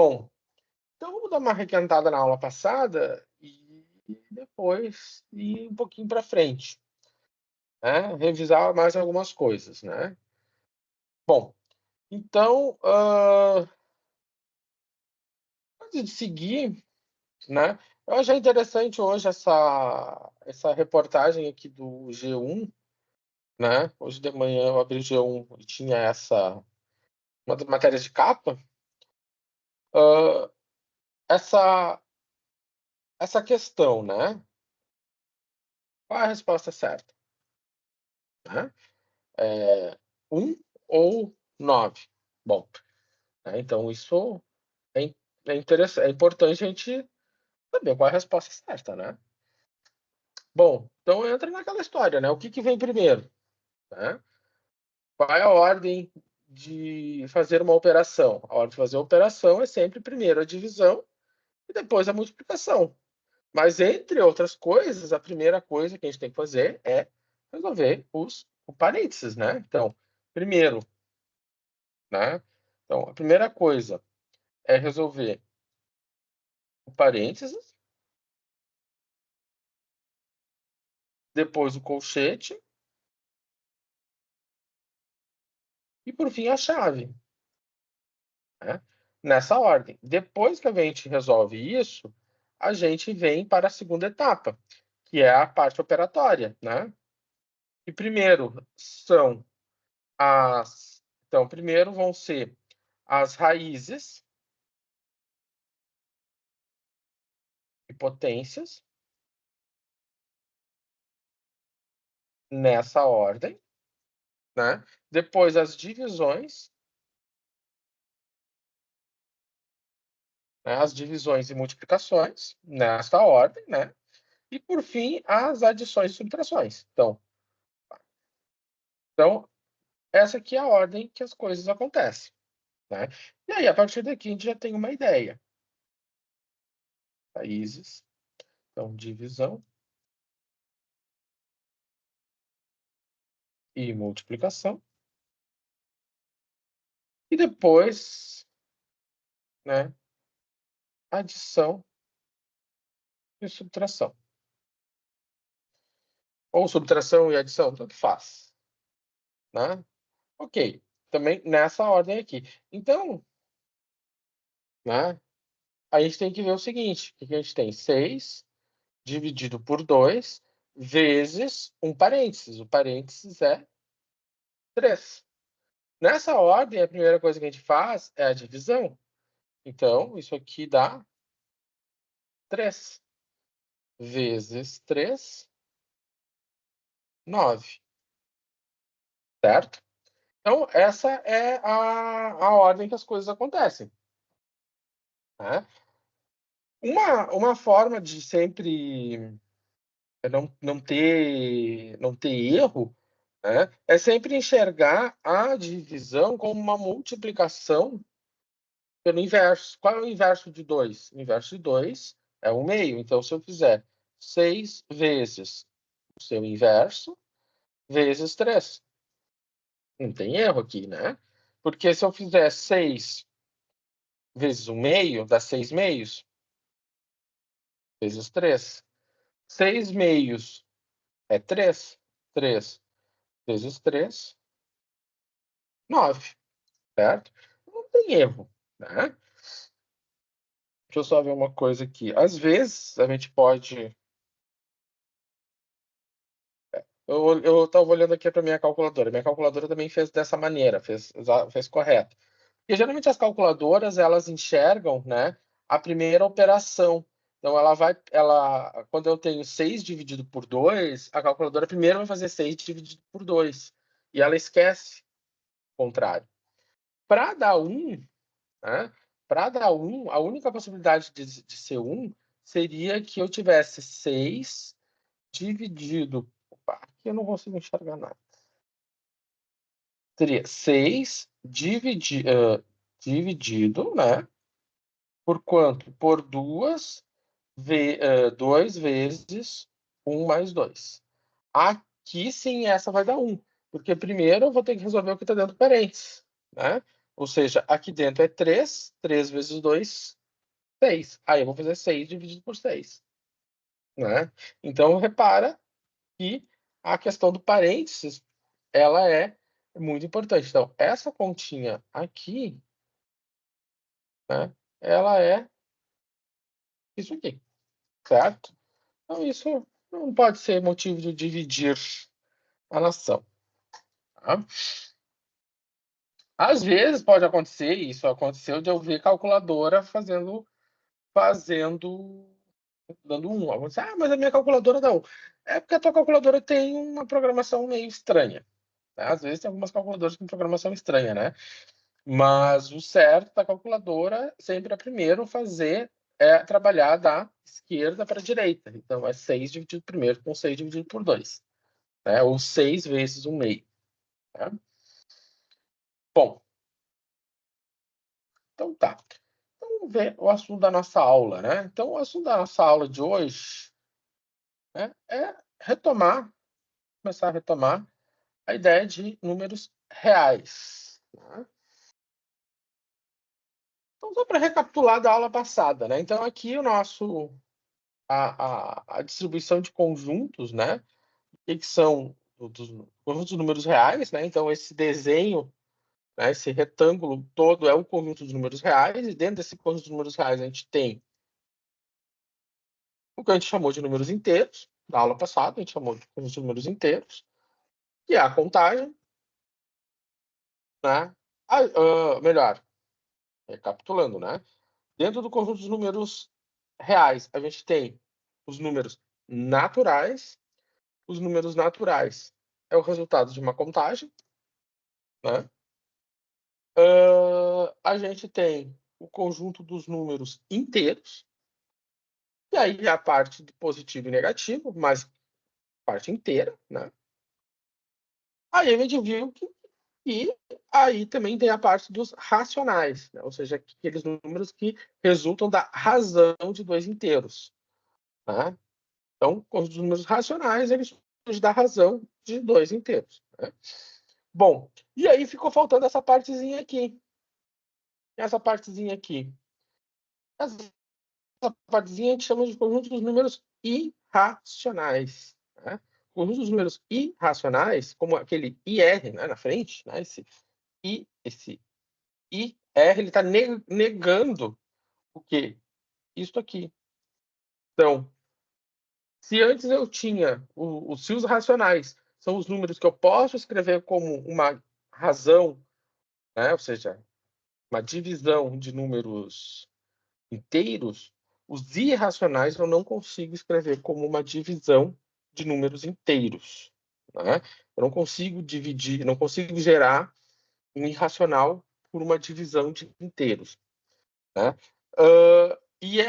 Então, vamos dar uma requentada na aula passada e depois ir um pouquinho para frente, né? Revisar mais algumas coisas, né? Bom, então, antes de seguir, né? Eu achei interessante hoje essa reportagem aqui do G1, né? Hoje de manhã eu abri o G1 e tinha uma das matérias de capa, essa questão, né? Qual é a resposta certa? Né? 1 ou 9? Bom, né? Então isso é, é interessante, é importante a gente saber qual é a resposta certa, né? Bom, então entra naquela história, né? O que vem primeiro, né? Qual é a ordem de fazer uma operação? A ordem de fazer a operação é sempre primeiro a divisão e depois a multiplicação. Mas, entre outras coisas, a primeira coisa que a gente tem que fazer é resolver o parênteses, né? Então, primeiro, né? Então, a primeira coisa é resolver o parênteses, depois o colchete e, por fim, a chave, né? Nessa ordem. Depois que a gente resolve isso, a gente vem para a segunda etapa, que é a parte operatória, né? E primeiro são as... Então, primeiro vão ser as raízes e potências, nessa ordem, né? Depois as divisões, né? As divisões e multiplicações, nessa ordem, né? E, por fim, as adições e subtrações. Então, essa aqui é a ordem que as coisas acontecem, né? E aí, a partir daqui, a gente já tem uma ideia. Raízes, então, divisão e multiplicação. E depois, né, adição e subtração. Ou subtração e adição, tanto faz, né? Ok, também nessa ordem aqui. Então, né, a gente tem que ver o seguinte, que a gente tem 6 dividido por 2 vezes um parênteses. O parênteses é 3. Nessa ordem, a primeira coisa que a gente faz é a divisão. Então, isso aqui dá 3 vezes 3, 9, certo? Então, essa é a ordem que as coisas acontecem, né? Uma forma de sempre não ter erro, né, é sempre enxergar a divisão como uma multiplicação pelo inverso. Qual é o inverso de 2? O inverso de 2 é 1/2. Então, se eu fizer 6 vezes o seu inverso, vezes 3. Não tem erro aqui, né? Porque se eu fizer 6 vezes 1/2, dá 6 meios, vezes 3. 6 meios é 3. 3 vezes 3, 9, certo? Não tem erro, né? Deixa eu só ver uma coisa aqui. Às vezes, a gente pode... Eu estava olhando aqui para minha calculadora. Minha calculadora também fez dessa maneira, fez correto. Porque geralmente as calculadoras, elas enxergam, né, a primeira operação. Então, quando eu tenho 6 dividido por 2, a calculadora primeiro vai fazer 6 dividido por 2. E ela esquece o contrário. Para dar 1, né, para dar 1, a única possibilidade de ser 1 seria que eu tivesse 6 dividido... Opa, aqui eu não consigo enxergar nada. Seria 6 dividido, né? Por quanto? Por 2 vezes 1 mais 2. Aqui sim, essa vai dar 1. Porque primeiro eu vou ter que resolver o que está dentro do parênteses, né? Ou seja, aqui dentro é 3, 3 vezes 2, 6. Aí eu vou fazer 6 dividido por 6. Né? Então, repara que a questão do parênteses, ela é muito importante. Então, essa continha aqui, né, ela é isso aqui, certo? Então, isso não pode ser motivo de dividir a nação. Tá? Às vezes pode acontecer, e isso aconteceu, de eu ver calculadora dando 1. Eu vou dizer, mas a minha calculadora dá 1. É porque a tua calculadora tem uma programação meio estranha. Né? Às vezes tem algumas calculadoras com programação estranha, né? Mas o certo da calculadora sempre é primeiro trabalhar da esquerda para a direita. Então, é 6 dividido primeiro com 6 dividido por 2. Né? Ou 6 vezes 1/2. Né? Bom, então tá. Então, vamos ver o assunto da nossa aula, né? Então, o assunto da nossa aula de hoje, né, é começar a retomar a ideia de números reais. Né? Então, só para recapitular da aula passada, né? Então, aqui a distribuição de conjuntos, né? Que são dos conjuntos de números reais, né? Então, esse desenho, né, esse retângulo todo é um conjunto de números reais, e dentro desse conjunto de números reais a gente tem o que a gente chamou de números inteiros, na aula passada, a gente chamou de conjunto de números inteiros, que é a contagem, né? Melhor, recapitulando, né? Dentro do conjunto dos números reais, a gente tem os números naturais. Os números naturais é o resultado de uma contagem, né? A gente tem o conjunto dos números inteiros, e aí a parte de positivo e negativo, mas parte inteira, né? Aí a gente viu que e aí também tem a parte dos racionais, né? Ou seja, aqueles números que resultam da razão de dois inteiros. Né? Então, com os números racionais, eles surgem da razão de dois inteiros. Né? Bom, e aí ficou faltando essa partezinha aqui. Essa partezinha aqui. Essa partezinha a gente chama de conjunto dos números irracionais. Né? O conjunto dos números irracionais, como aquele IR, né, na frente, né, esse IR, ele está negando o quê? Isso aqui. Então, se antes eu tinha os fios racionais, são os números que eu posso escrever como uma razão, né, ou seja, uma divisão de números inteiros, os irracionais eu não consigo escrever como uma divisão de números inteiros. Né? Eu não consigo dividir, não consigo gerar um irracional por uma divisão de inteiros. Né? E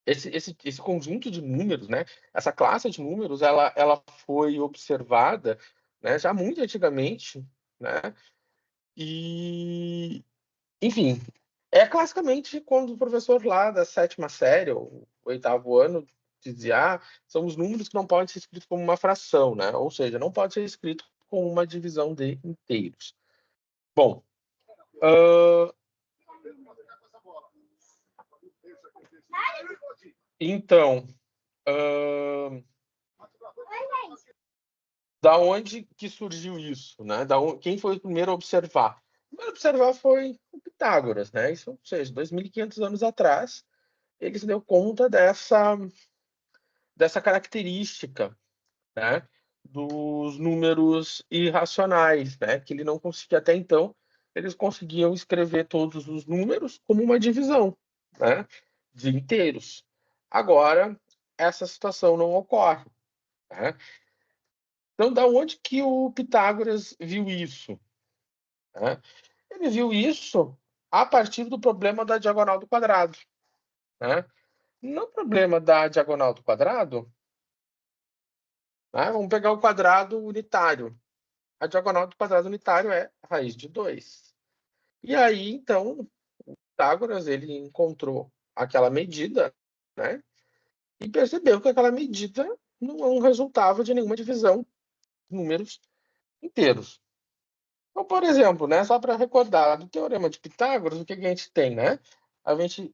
esse conjunto de números, né? Essa classe de números, ela foi observada, né, já muito antigamente, né? E, enfim, é classicamente quando o professor lá da 7ª série, ou 8º ano, dizia, são os números que não podem ser escritos como uma fração, né? Ou seja, não pode ser escrito com uma divisão de inteiros. Bom, então, da onde que surgiu isso, né? Quem foi o primeiro a observar? O primeiro a observar foi o Pitágoras, né? Isso, ou seja, 2.500 anos atrás, ele se deu conta dessa característica, né, dos números irracionais, né, que ele não conseguia até então, eles conseguiam escrever todos os números como uma divisão, né, de inteiros. Agora, essa situação não ocorre. Né? Então, da onde que o Pitágoras viu isso? Né? Ele viu isso a partir do problema da diagonal do quadrado. Né? No problema da diagonal do quadrado, né, vamos pegar o quadrado unitário. A diagonal do quadrado unitário é a raiz de 2. E aí, então, o Pitágoras ele encontrou aquela medida, né? E percebeu que aquela medida não resultava de nenhuma divisão de números inteiros. Então, por exemplo, né, só para recordar do teorema de Pitágoras, o que que a gente tem, né? A gente, o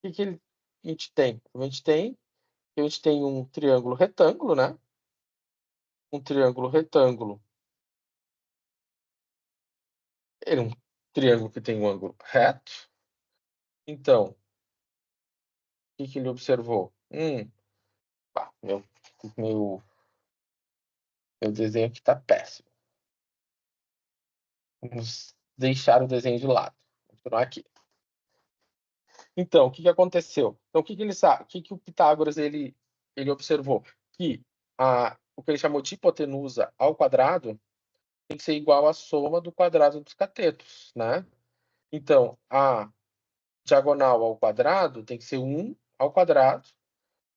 que que a gente tem? A gente tem um triângulo retângulo, né? Um triângulo retângulo. Ele é um triângulo que tem um ângulo reto. Então, o que que ele observou? Pá, meu desenho aqui está péssimo. Vamos deixar o desenho de lado. Vou continuar aqui. Então, o que que aconteceu? Então, o que que ele sabe? O que que o Pitágoras ele observou? Que o que ele chamou de hipotenusa ao quadrado tem que ser igual à soma do quadrado dos catetos, né? Então, a diagonal ao quadrado tem que ser 1 ao quadrado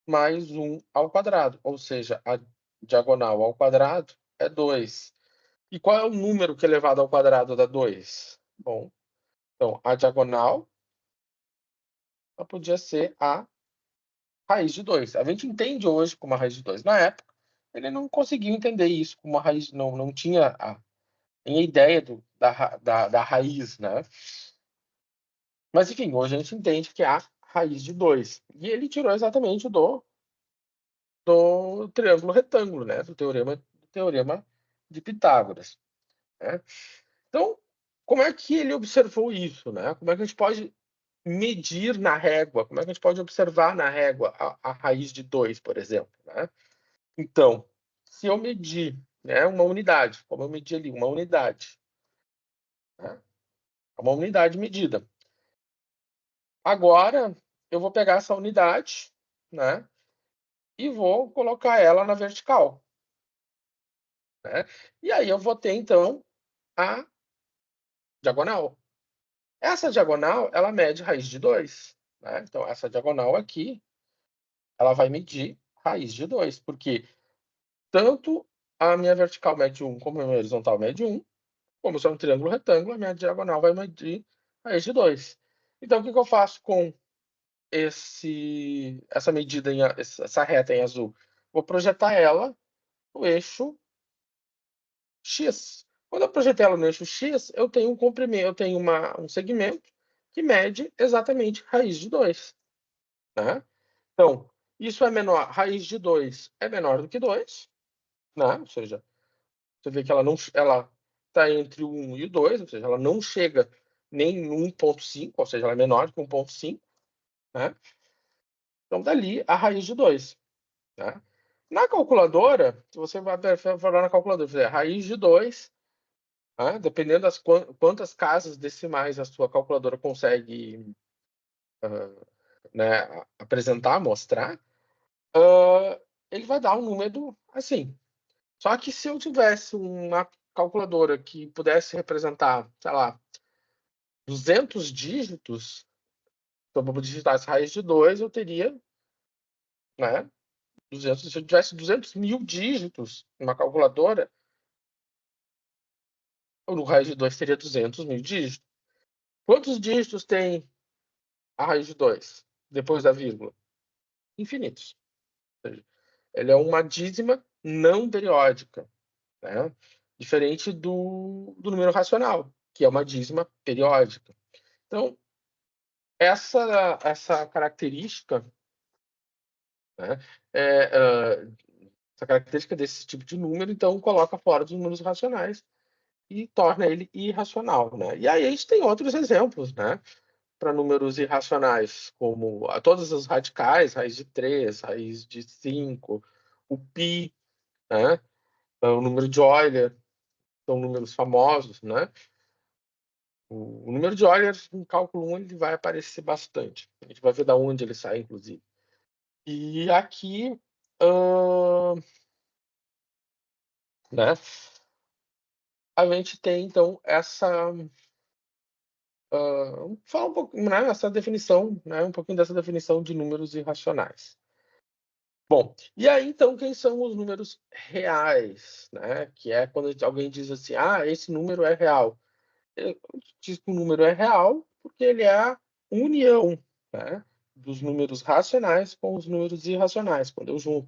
mais 1 ao quadrado, ou seja, a diagonal ao quadrado é 2. E qual é o número que elevado ao quadrado dá 2? Bom, então a diagonal ela podia ser a raiz de 2. A gente entende hoje como a raiz de 2. Na época, ele não conseguiu entender isso como a raiz, não tinha nem a ideia da raiz, né? Mas, enfim, hoje a gente entende que é a raiz de 2. E ele tirou exatamente do triângulo retângulo, né? Do teorema de Pitágoras, né? Então, como é que ele observou isso, né? Como é que a gente pode medir na régua? Como é que a gente pode observar na régua a raiz de 2, por exemplo, né? Então, se eu medir, né, uma unidade, como eu medi ali, uma unidade, né? Uma unidade medida. Agora, eu vou pegar essa unidade, né? E vou colocar ela na vertical, né? E aí eu vou ter, então, a diagonal. Essa diagonal, ela mede raiz de 2, né? Então, essa diagonal aqui, ela vai medir raiz de 2, porque tanto a minha vertical mede 1, como a minha horizontal mede 1, como se é um triângulo retângulo, a minha diagonal vai medir raiz de 2. Então, o que que eu faço com essa medida, essa reta em azul? Vou projetar ela no eixo X. Quando eu projetei ela no eixo X, eu tenho um comprimento, eu tenho um segmento que mede exatamente raiz de 2, né? Então, isso é menor, raiz de 2 é menor do que 2, né? Ou seja, você vê que ela está entre o 1 e o 2, ou seja, ela não chega nem no 1,5, ou seja, ela é menor que 1,5, né? Então, dali a raiz de 2, né? Na calculadora, se você vai falar na calculadora, fazer raiz de 2, né? Dependendo das quantas casas decimais a sua calculadora consegue né, apresentar, mostrar, ele vai dar um número assim. Só que se eu tivesse uma calculadora que pudesse representar, sei lá, 200 dígitos, então para digitar essa raiz de 2, eu teria, né, 200, se eu tivesse 200 mil dígitos numa calculadora, o raiz de 2 teria 200 mil dígitos. Quantos dígitos tem a raiz de 2 depois da vírgula? Infinitos. Ou seja, ele é uma dízima não periódica, né? Diferente do número racional, que é uma dízima periódica. Então, essa característica, né, essa característica desse tipo de número, então, coloca fora dos números racionais e torna ele irracional, né? E aí a gente tem outros exemplos, né, para números irracionais, como todas as radicais, raiz de 3, raiz de 5, o π, né, o número de Euler, são números famosos, né? O número de Euler em cálculo 1 ele vai aparecer bastante. A gente vai ver de onde ele sai, inclusive. E aqui, né, a gente tem, então, falar um pouco, né, essa definição, né, um pouquinho dessa definição de números irracionais. Bom, e aí, então, quem são os números reais, né? Que é quando alguém diz assim, esse número é real. Diz que o número é real porque ele é a união, né, dos números racionais com os números irracionais. Quando eu junto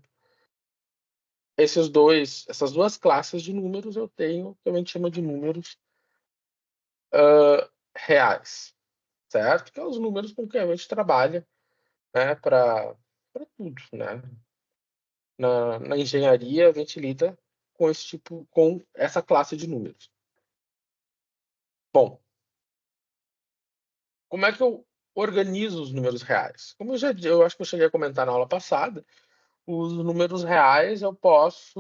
essas duas classes de números, eu tenho o que a gente chama de números reais, certo? Que é os números com que a gente trabalha, né, para tudo, né? Na engenharia, a gente lida com essa classe de números. Bom, como é que eu organizo os números reais? Como eu acho que eu cheguei a comentar na aula passada, os números reais eu posso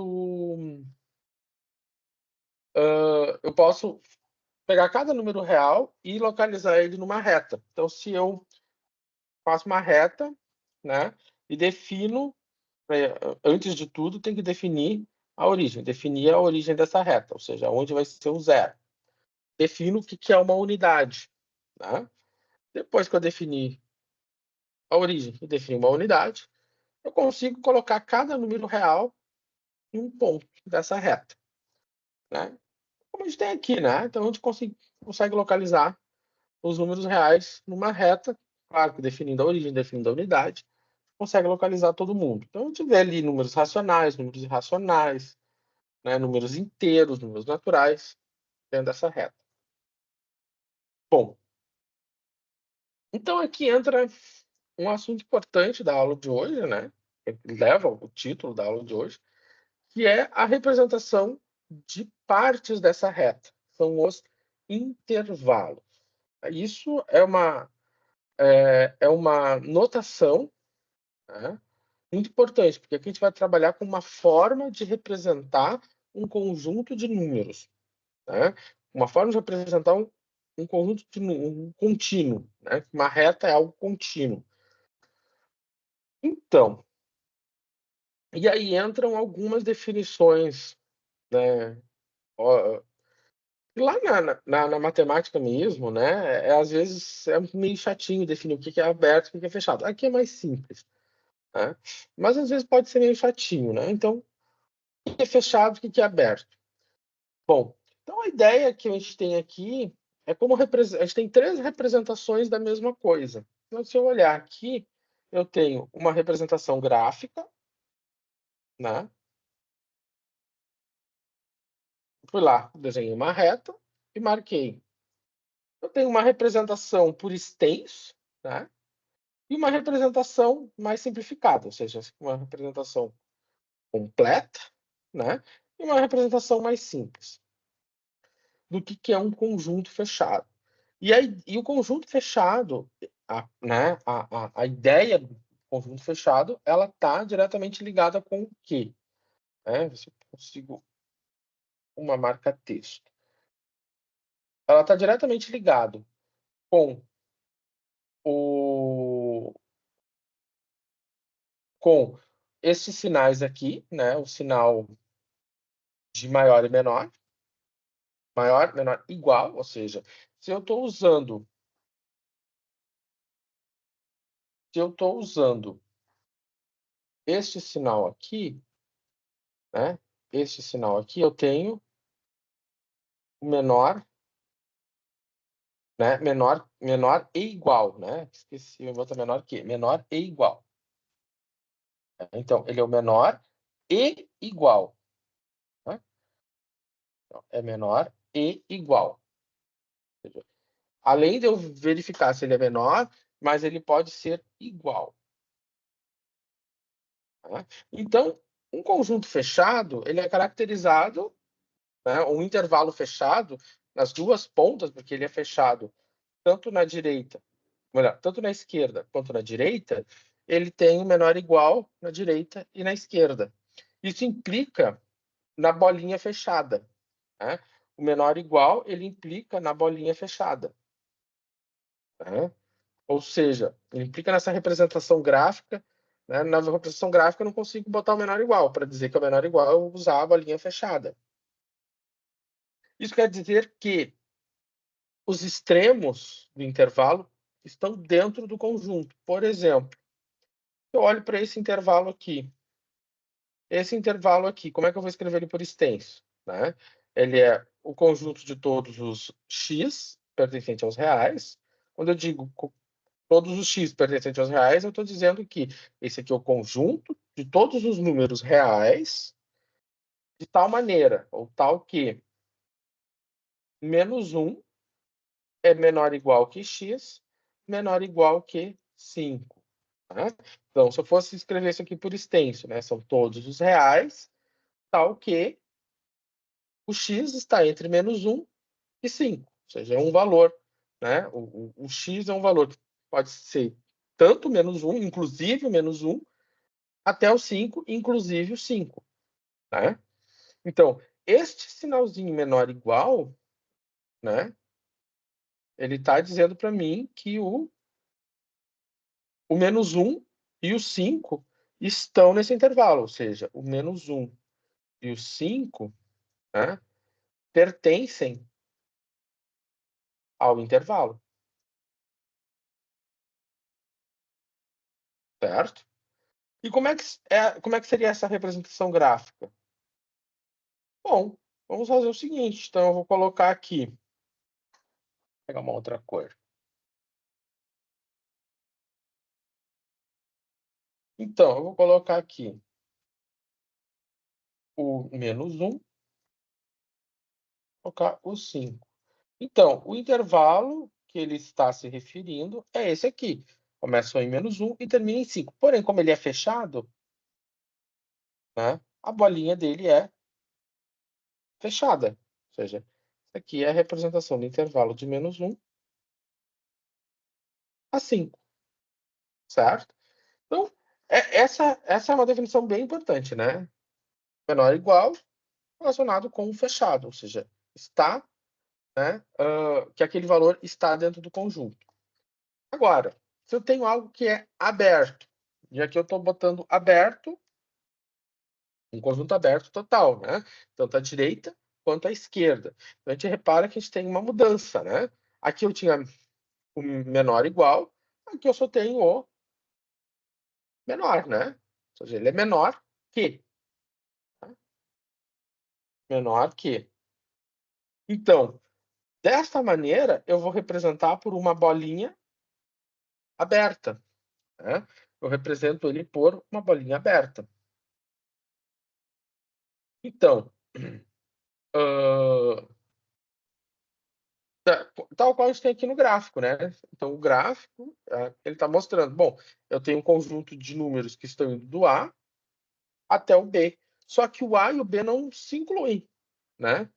pegar cada número real e localizar ele numa reta. Então, se eu faço uma reta, né, e defino, antes de tudo, tem que definir a origem dessa reta, ou seja, onde vai ser o zero. Defino o que é uma unidade, né? Depois que eu definir a origem e definir uma unidade, eu consigo colocar cada número real em um ponto dessa reta, né? Como a gente tem aqui, né? Então a gente consegue localizar os números reais numa reta, claro que definindo a origem, definindo a unidade, consegue localizar todo mundo. Então a gente vê ali números racionais, números irracionais, né? Números inteiros, números naturais, dentro dessa reta. Bom, então aqui entra um assunto importante da aula de hoje, né? Que leva o título da aula de hoje, que é a representação de partes dessa reta. São os intervalos. Isso é uma notação, né, muito importante, porque aqui a gente vai trabalhar com uma forma de representar um conjunto de números, né? Uma forma de representar um conjunto de um contínuo, né? Uma reta é algo contínuo. Então, e aí entram algumas definições, né? Lá na matemática mesmo, né? Às vezes é meio chatinho definir o que é aberto e o que é fechado. Aqui é mais simples, né? Mas às vezes pode ser meio chatinho, né? Então, o que é fechado e o que é aberto? Bom, então a ideia que a gente tem aqui é como a gente tem três representações da mesma coisa. Então, se eu olhar aqui, eu tenho uma representação gráfica, né? Fui lá, desenhei uma reta e marquei. Eu tenho uma representação por extenso, né? E uma representação mais simplificada, ou seja, uma representação completa, né? E uma representação mais simples do que é um conjunto fechado. E o conjunto fechado, a ideia do conjunto fechado, ela está diretamente ligada com o quê? Se eu consigo uma marca-texto. Ela está diretamente ligado com o com esses sinais aqui, né? O sinal de maior e menor, maior, menor, igual, ou seja, se eu estou usando, se eu estou usando este sinal aqui, né? Este sinal aqui, eu tenho o menor, né? Menor e igual, né? Esqueci, eu botar menor que menor e igual. Então, ele é o menor e igual, né? Então, é menor e igual. Além de eu verificar se ele é menor, mas ele pode ser igual. Tá? Então, um conjunto fechado, ele é caracterizado, né, um intervalo fechado nas duas pontas, porque ele é fechado tanto na direita, melhor, tanto na esquerda quanto na direita, ele tem um menor igual na direita e na esquerda. Isso implica na bolinha fechada, né? O menor igual, ele implica na bolinha fechada, né? Ou seja, ele implica nessa representação gráfica, né? Na representação gráfica eu não consigo botar o menor igual. Para dizer que é o menor igual, eu usar a bolinha fechada. Isso quer dizer que os extremos do intervalo estão dentro do conjunto. Por exemplo, eu olho para esse intervalo aqui. Esse intervalo aqui, como é que eu vou escrever ele por extenso? Né? Ele é o conjunto de todos os x pertencentes aos reais. Quando eu digo todos os x pertencentes aos reais, eu estou dizendo que esse aqui é o conjunto de todos os números reais de tal maneira, ou tal que menos 1 é menor ou igual que x, menor ou igual que 5. Né? Então, se eu fosse escrever isso aqui por extenso, né, são todos os reais, tal que o x está entre -1 e 5, ou seja, é um valor. Né? O x é um valor que pode ser tanto -1, inclusive o -1, até o 5, inclusive o 5. Né? Então, este sinalzinho menor ou igual, né, ele está dizendo para mim que o -1 e o 5 estão nesse intervalo, ou seja, o -1 e o 5, né, pertencem ao intervalo. Certo? E como é que seria essa representação gráfica? Bom, vamos fazer o seguinte, então eu vou colocar aqui, vou pegar uma outra cor. Então, eu vou colocar aqui o -1, colocar o 5. Então, o intervalo que ele está se referindo é esse aqui. Começa em -1 e termina em 5. Porém, como ele é fechado, né, a bolinha dele é fechada. Ou seja, isso aqui é a representação do intervalo de -1 a 5, certo? Então, essa é uma definição bem importante, né? Menor ou igual relacionado com o fechado, ou seja, está, né, que aquele valor está dentro do conjunto. Agora, se eu tenho algo que é aberto, e aqui eu estou botando aberto, um conjunto aberto total, né? Tanto à direita quanto à esquerda. Então, a gente repara que a gente tem uma mudança, né? Aqui eu tinha o menor igual, aqui eu só tenho o menor, né? Ou seja, ele é menor que. Tá? Menor que. Então, desta maneira, eu vou representar por uma bolinha aberta. Né? Eu represento ele por uma bolinha aberta. Então, uh, tal qual a gente tem aqui no gráfico, né? Então, o gráfico, ele está mostrando, bom, eu tenho um conjunto de números que estão indo do A até o B. Só que o A e o B não se incluem, né?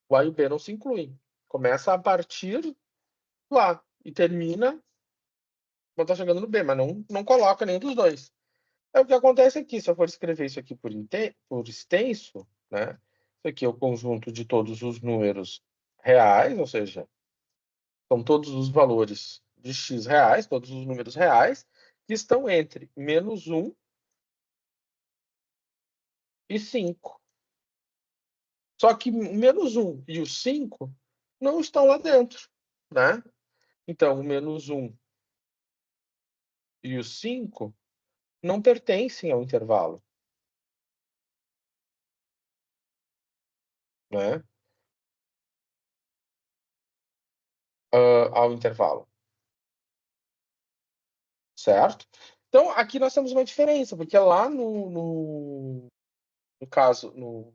O A e o B não se incluem. Começa a partir do A e termina quando está chegando no B, mas não coloca nenhum dos dois. É o que acontece aqui, se eu for escrever isso aqui por extenso, né? Isso aqui é o conjunto de todos os números reais, ou seja, são todos os valores de x reais, todos os números reais, que estão entre -1 e 5. Só que o -1 e o 5 não estão lá dentro, né? Então, o -1 e o 5 não pertencem ao intervalo, né? Ao intervalo, certo? Então, aqui nós temos uma diferença, porque lá no caso, no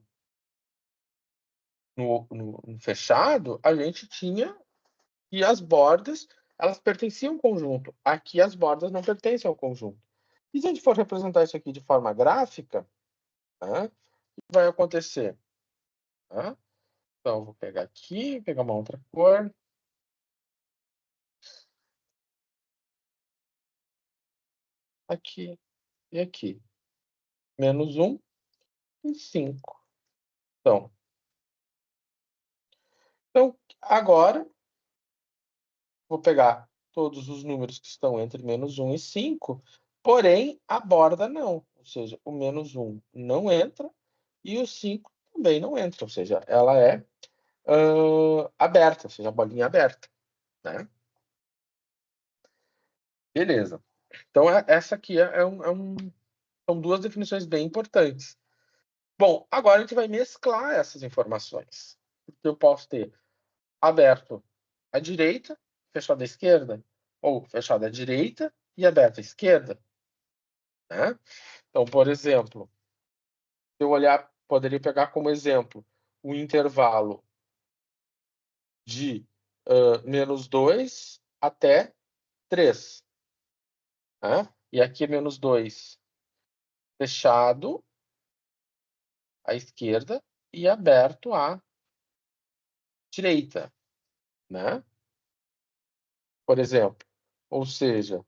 fechado, a gente tinha e as bordas, elas pertenciam ao conjunto. Aqui as bordas não pertencem ao conjunto. E se a gente for representar isso aqui de forma gráfica, né, o que vai acontecer? Né? Então, eu vou pegar aqui, pegar uma outra cor. Aqui e aqui. -1 e 5. Então, agora, vou pegar todos os números que estão entre -1 e 5, porém, a borda não. Ou seja, o -1 não entra e o 5 também não entra. Ou seja, ela é aberta, ou seja, a bolinha aberta. Né? Beleza. Então, essa aqui são duas definições bem importantes. Bom, agora a gente vai mesclar essas informações. Eu posso ter aberto à direita, fechado à esquerda, ou fechado à direita e aberto à esquerda. Né? Então, por exemplo, se eu olhar, poderia pegar como exemplo o intervalo de menos 2 até 3. Né? E aqui menos 2 fechado à esquerda e aberto à direita. Né? Por exemplo, ou seja,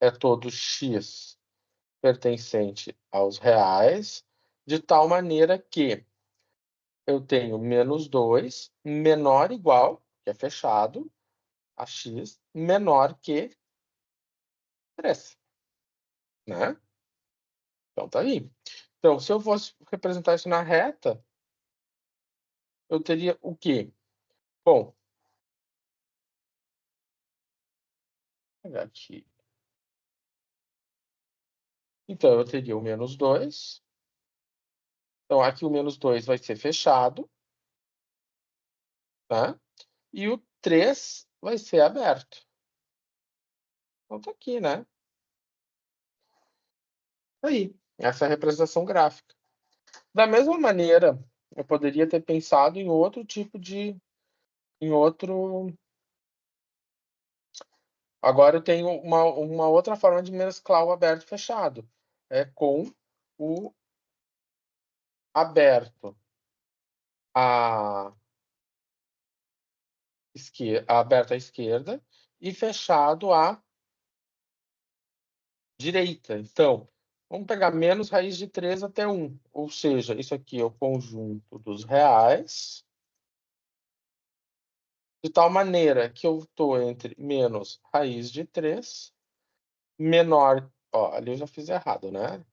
é todo x pertencente aos reais, de tal maneira que eu tenho menos 2 menor ou igual, que é fechado, a x, menor que 3. Né? Então, tá aí. Então, se eu fosse representar isso na reta, eu teria o quê? Bom, vou pegar aqui. Então, eu teria o menos 2. Então, aqui o menos 2 vai ser fechado. Tá? E o 3 vai ser aberto. Então, tá aqui, né? Aí, essa é a representação gráfica. Da mesma maneira, eu poderia ter pensado em outro tipo de... Em outro... Agora eu tenho uma outra forma de mesclar o aberto e fechado. É com o aberto aberto à esquerda e fechado à direita. Então, vamos pegar menos raiz de 3 até 1. Ou seja, isso aqui é o conjunto dos reais, de tal maneira que eu estou entre menos raiz de 3, menor... Ó, ali eu já fiz errado, né?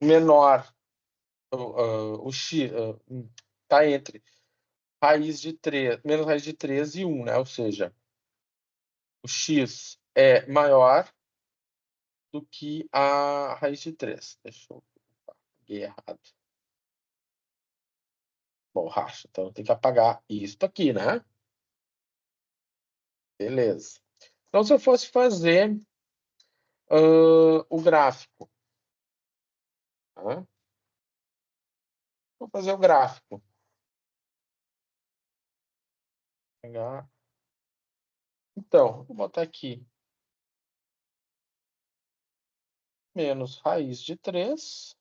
Menor, o x está entre raiz de 3, menos raiz de 3 e 1, né? Ou seja, o x é maior do que a raiz de 3. Deixa eu... Peguei errado. Borracha. Então, tem que apagar isso aqui, né? Beleza. Então, se eu fosse fazer o gráfico, tá? Vou fazer o gráfico. Pegar. Então, vou botar aqui menos raiz de 3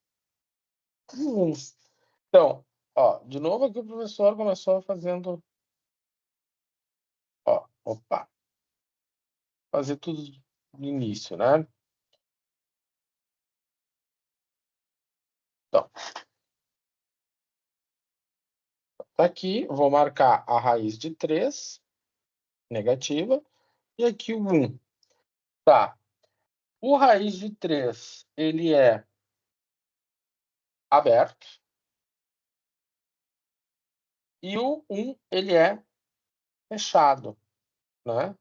e 1. Então, ó, de novo aqui o professor começou fazendo... Ó, opa. Fazer tudo no início, né? Então, tá aqui, vou marcar a raiz de 3, negativa, e aqui o 1. Tá. O raiz de 3, ele é aberto, e o 1, ele é fechado, né?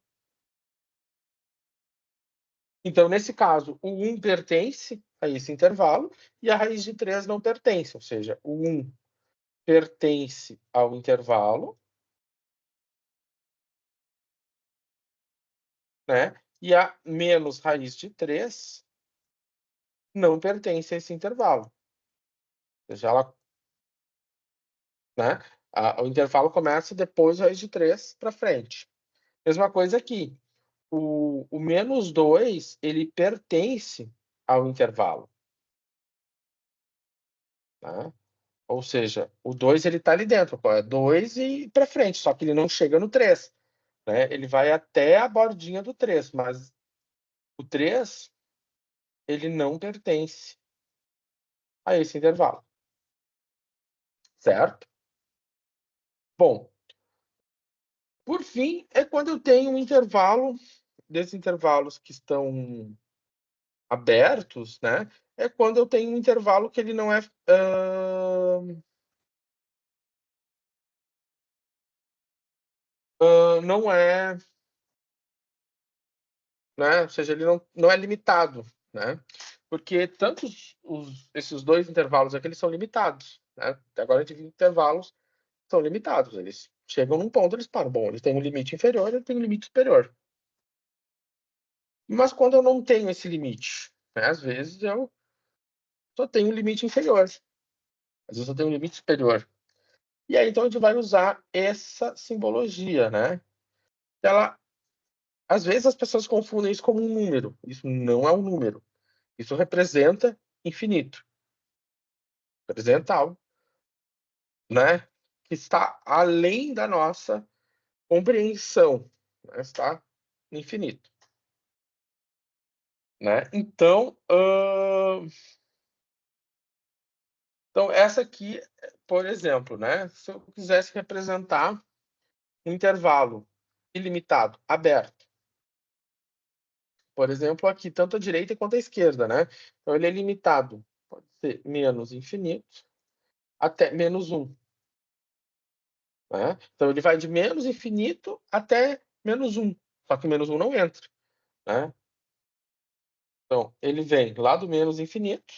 Então, nesse caso, o 1 pertence a esse intervalo, e a raiz de 3 não pertence, ou seja, o 1 pertence ao intervalo, né? E a menos raiz de 3 não pertence a esse intervalo. Ou seja, ela, né? O intervalo começa depois da raiz de 3 para frente. Mesma coisa aqui. O menos 2, ele pertence ao intervalo. Né? Ou seja, o 2 ele está ali dentro. É 2 e para frente, só que ele não chega no 3. Né? Ele vai até a bordinha do 3, mas o 3 ele não pertence a esse intervalo. Certo? Bom, por fim, é quando eu tenho um intervalo, desses intervalos que estão abertos, né? É quando eu tenho um intervalo que ele não é... não é... Né? Ou seja, ele não é limitado, né? Porque tanto esses dois intervalos aqui, eles são limitados, né? Agora a gente viu intervalos são limitados, eles chegam num ponto, eles param. Bom, eles têm um limite inferior, ele tem um limite superior. Mas quando eu não tenho esse limite, né? Às vezes eu só tenho um limite inferior, às vezes eu tenho um limite superior. E aí, então, a gente vai usar essa simbologia, né? Ela, às vezes as pessoas confundem isso como um número. Isso não é um número. Isso representa infinito. Representa algo, né, que está além da nossa compreensão, né? Está infinito, né? Então, então essa aqui, por exemplo, né? Se eu quisesse representar um intervalo ilimitado, aberto, por exemplo, aqui tanto a direita quanto a esquerda, né? Então ele é limitado, pode ser menos infinito até menos 1. Né? Então ele vai de menos infinito até menos 1. Só que menos 1 não entra. Né? Então ele vem lá do menos infinito.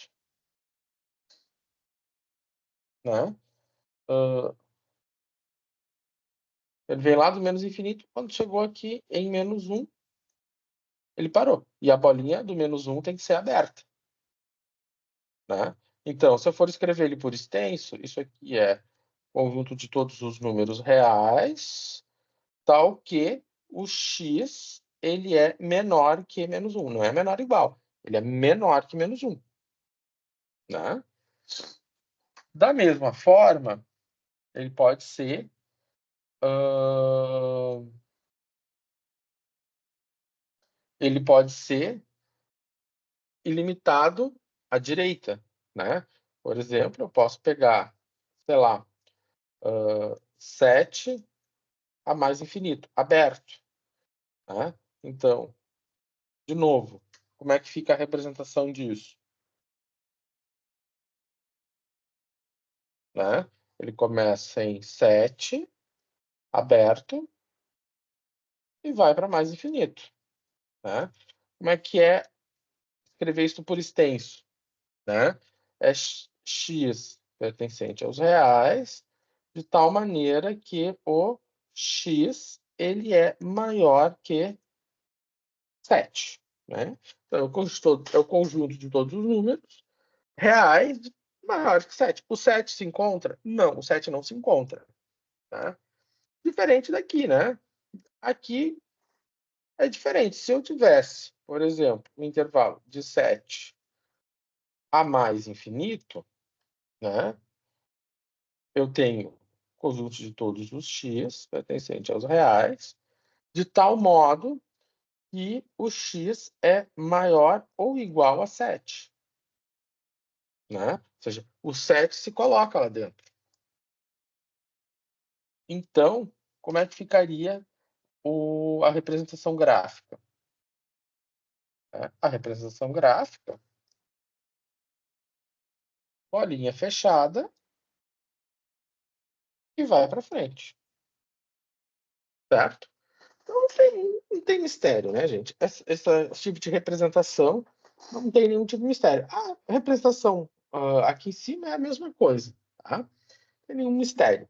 Né? Ele vem lá do menos infinito. Quando chegou aqui em menos 1, ele parou. E a bolinha do menos 1 tem que ser aberta. Né? Então, se eu for escrever ele por extenso, isso aqui é conjunto de todos os números reais, tal que o x ele é menor que menos 1. Não é menor ou igual. Ele é menor que menos 1. Né? Da mesma forma, ele pode ser ilimitado à direita, né? Por exemplo, eu posso pegar, sei lá, 7 a mais infinito, aberto. Né? Então, de novo, como é que fica a representação disso? Né? Ele começa em 7, aberto, e vai para mais infinito. Né? Como é que é escrever isso por extenso? Né? É x pertencente aos reais, de tal maneira que o x ele é maior que 7. Né? Então, é o conjunto de todos os números reais maior que 7. O 7 se encontra? Não, o 7 não se encontra. Tá? Diferente daqui, né? Aqui é diferente. Se eu tivesse, por exemplo, um intervalo de 7 a mais infinito, né? Eu tenho conjunto de todos os x pertencente aos reais, de tal modo que o x é maior ou igual a 7. Né? Ou seja, o 7 se coloca lá dentro. Então, como é que ficaria a representação gráfica? A representação gráfica, bolinha fechada e vai para frente. Certo? Então não tem mistério, né, gente? Esse tipo de representação não tem nenhum tipo de mistério. A representação aqui em cima é a mesma coisa, tá? Não tem nenhum mistério.